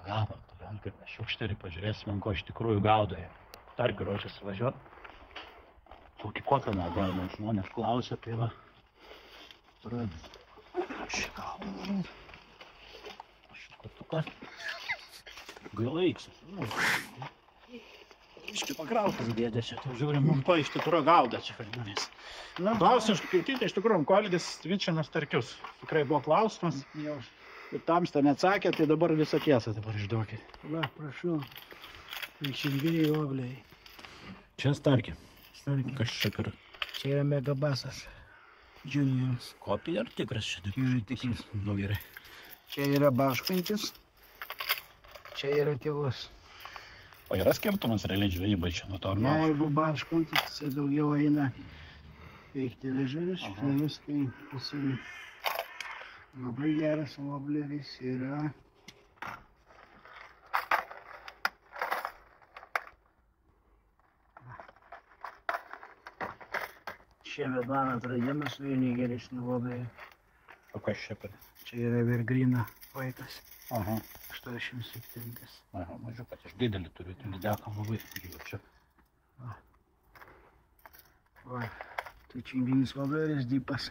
pagalba, todėl kaip mes šiukšterį pažiūrėsim, ko iš tikrųjų gaudo. Dar ruošiasi važiuoti. Tokį kokią naudojame, žmonės klausia, tai va. Aš gaudo. Aš kotukas. Gailaiksiu. Iški pakrautas dėdės, tai žiūrim, ko iš tikrųjų gaudo čia vadinės. Klausim, iš tikrųjų, ko Algis Vinčianas Tarkius. Tikrai buvo klausimas. Ir tamsta neatsakė, tai dabar visą tiesą dabar išduokit. Va, prašau. Reikšinginiai obliai. Čia Starkė. Starkė. Kas čia kur? Čia yra Megabasas. Juniors. Kopija ar tikras čia? Čia yra tikras. Nu gerai. Čia yra Baškantis. Čia yra tėvus. O yra skirtumas realiai žvejybai čia nuo to ar nuo? Jeigu Baškantis, tai daugiau eina veikti vežėlius, švėjus, tai pasiri. Labai geras wobleris yra. Šiemet man atradimas vieni geresni wobleriai. O kas čia per? Čia yra Evergrina vaikas. Aha. 87. Aha, mažiukas, aš didelį turiu, tai lydeką labai gyvo čia. Va, tai činginis wobleris, dypas,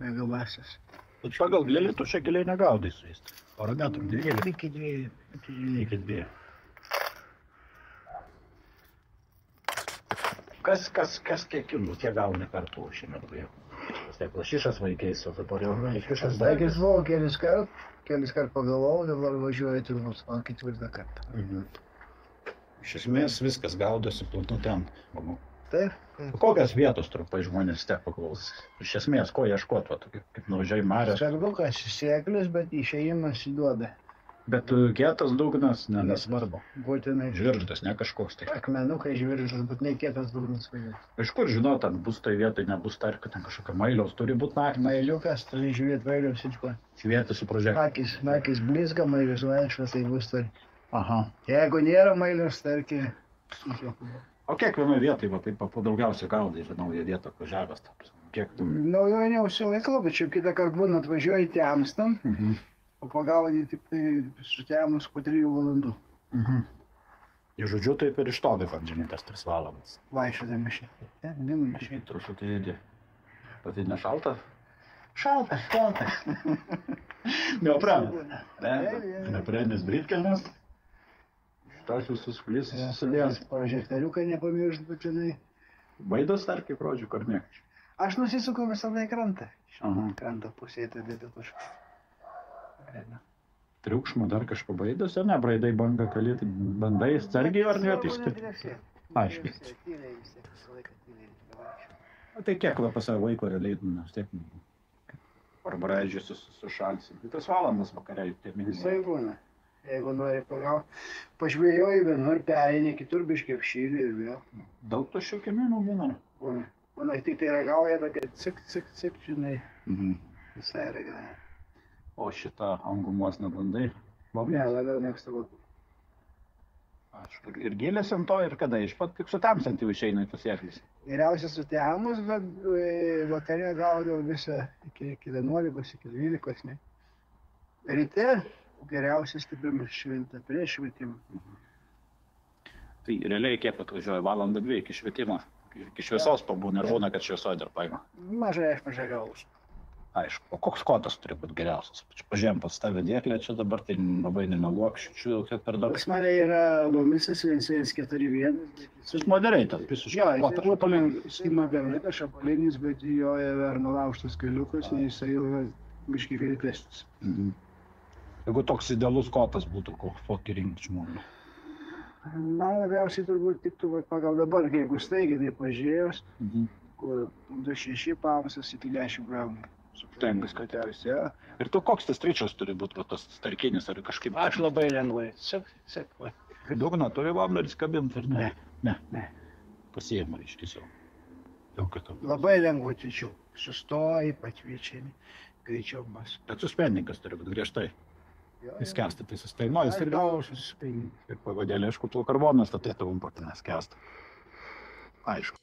Megabasas. Bet pagal glėlį tu čia giliai negaudai su jais. Porą metrų, dviejų. Iki dviejų. Iki dviejų. Kas kiek gauni kartų šiame dviejų? Taip, lašišas vaikais, o dabar jau lašišas Vaikais buvo kelis kart pagalvojau, dabar važiuoju turbūt man ketvirtą kartą. Iš esmės viskas gaudosi platu ten. Taip. Kokios vietos trumpai žmonės stepo klaus? Iš esmės, ko ieškot, va, kaip nuvažiai marės? Sargukas sėklis, bet išėjimas įduoda. Bet kietas dugnas, nesvarbu. Būtinai. Žvirždas, ne kažkoks tai. Akmenukai žvirždas, bet ne kietas dugnas važiuoti. Iš kur žinot, ten bus tai vietoj, nebus tai, kad ten kažkokia mailiaus turi būti naktį. Mailiukas, turi žiūrėti mailiaus ir ko. Švieti su prožektoriu. Akis blizga, mailius vaikščias, tai bus tai. Aha. Jeigu nėra mailius, tarkim. O kiek vienoj vietoj, va, taip daugiausiai gaudai, žinau, jie vietą atvažiavęs. Kiek tu? Naujoje neužsilaikau, bet čia kitą kartą būna atvažiuoji temstam. O pagaudai tik tai sutemus po 3 valandų. Ir žodžiu, taip ir iš to žinai, tas 3 valandas. Vaikščiodami šiek tiek, minumi šiek tiek. Trušutį jėdė. Bet tai nešalta? Šaltas. Neoprenas. Neoprenis britkelnes. Šitas visus flisus susidėjęs. Prožektoriuką nepamiršt būtinai. Baidos dar kaip rodžiu, karmėk. Aš nusisuku visada į krantą. Kranto pusėje tai dėtų kažką. Triukšmo dar kažko baidos, ar ne? Braidai banga kalėti, bandai atsargiai ar ne? Aiškiai. O tai kiek va pas savo vaiko realiai, vis tiek, arba reidžiasi sušalsi. Tai 3 valandas vakariai, tie minimai. Visai būna. Jeigu nori pagauti, pažvėjoji vienur, pereini kitur biškiai apšylį ir vėl. Daug tuščių kėminų būna? Būna. Būna tik tai ragauja tokia cik, žinai. Visai ragauja. O šitą angumos nebandai? Ne, labiau mėgstu būtų. Ir gėlės ant to, ir kada? Iš pat tik sutamsant jau išeina į tas sėklis. Geriausia sutemus, bet vakarė gaudau visą iki 11, iki 12, ne. Ryte geriausia stipriamis šventą, prieš švietimą. Tai realiai kiek atvažiuoja? Valandą 2 iki švietimo? Iki šviesos pabūna, ir būna, kad šviesoje dar paima? Mažai gaus. Aišku, o koks kotas turi būti geriausias? Pažiūrėjom pas tave dėklę, čia dabar tai labai nemeluok, šičiu kiek per daug. Pas mane yra lomisas 141. Jis moderiai tas visiškai. Jo, jis ima beveik šapalinis, bet jo yra nulaužtas keliukas, ir jisai jau biškai vėliklesnis. Jeigu toks idealus kotas būtų, kokį rinkti žmonių? Man labiausiai turbūt tiktų pagal dabar, jeigu staigiai tai pažiūrėjus, kur 2,6 pavasas iki 10 gramų. Stengas katelis, ja. Ir tu koks tas trečias turi būti, tas starkinis ar kažkaip? Aš labai lengvai. Sek. Dugną turi vableris kabint, ar ne? Ne. Pasiėma iš tiesiog. Labai lengvai trečiau. Sustoji, patvyčiami, greičiau bus. Bet suspendinkas turi būti griežtai. Jis kęsta, tai suspendinkas. Ir gausiu suspendinkas. Ir pavadėlė, aišku, tu karbonas, tai tavom patinės kęsta. Aišku.